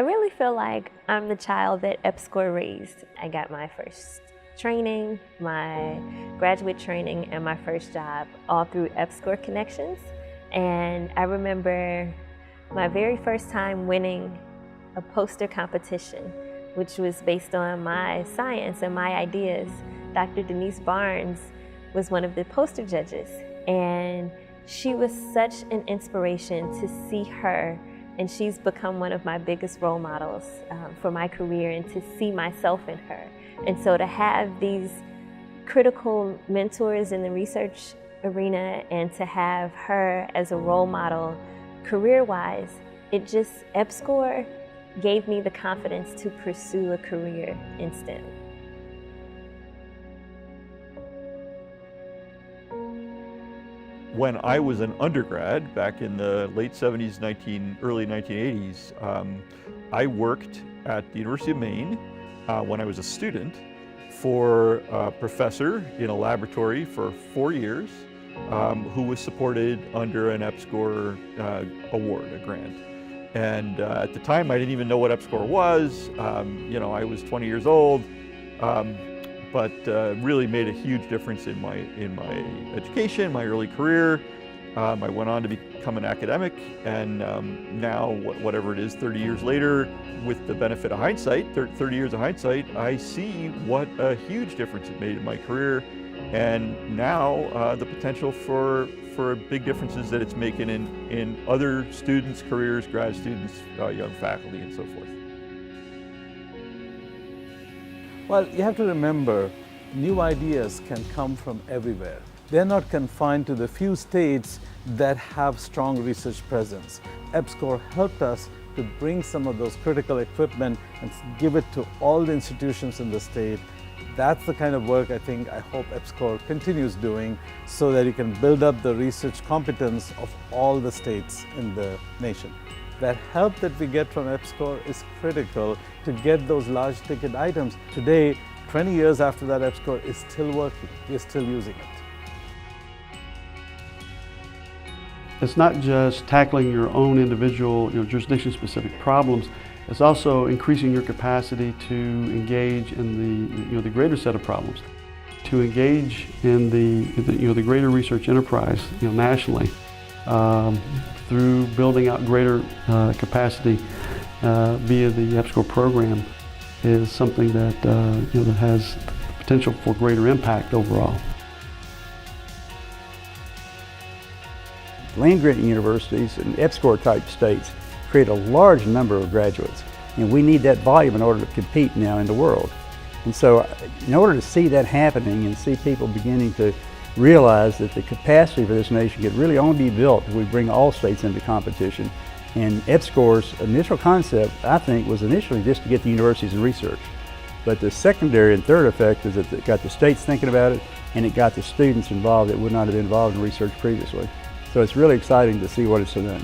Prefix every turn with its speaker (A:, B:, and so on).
A: really feel like I'm the child that EPSCoR raised. I got my first training, my graduate training, and my first job all through EPSCoR connections. And I remember my very first time winning a poster competition, which was based on my science and my ideas. Dr. Denise Barnes was one of the poster judges, and she was such an inspiration to see her, and she's become one of my biggest role models for my career, and to see myself in her. And so to have these critical mentors in the research arena and to have her as a role model career-wise, EPSCoR gave me the confidence to pursue a career in STEM.
B: When I was an undergrad back in the late 70s, early 1980s, I worked at the University of Maine when I was a student for a professor in a laboratory for 4 years who was supported under an EPSCoR award, a grant. And at the time, I didn't even know what EPSCoR was. I was 20 years old, but really made a huge difference in my education, my early career. I went on to become an academic, and now, whatever it is, 30 years later, with the benefit of hindsight, 30 years of hindsight, I see what a huge difference it made in my career, and now the potential for big differences that it's making in other students' careers, grad students, young faculty, and so forth.
C: Well, you have to remember, new ideas can come from everywhere. They're not confined to the few states that have strong research presence. EPSCoR helped us to bring some of those critical equipment and give it to all the institutions in the state. That's the kind of work I hope EPSCoR continues doing, so that you can build up the research competence of all the states in the nation. That help that we get from EPSCoR is critical to get those large ticket items. Today, 20 years after that, EPSCoR is still working. We're still using it.
D: It's not just tackling your own individual, jurisdiction-specific problems. It's also increasing your capacity to engage in the greater set of problems, to engage in the greater research enterprise, nationally, through building out greater capacity via the EPSCoR program, is something that that has potential for greater impact overall.
E: Land-granting universities and EPSCoR-type states create a large number of graduates, and we need that volume in order to compete now in the world. And so, in order to see that happening and see people beginning to realize that the capacity for this nation could really only be built if we bring all states into competition. And EPSCoR's initial concept, I think, was initially just to get the universities in research. But the secondary and third effect is that it got the states thinking about it, and it got the students involved that would not have been involved in research previously. So it's really exciting to see what it's done.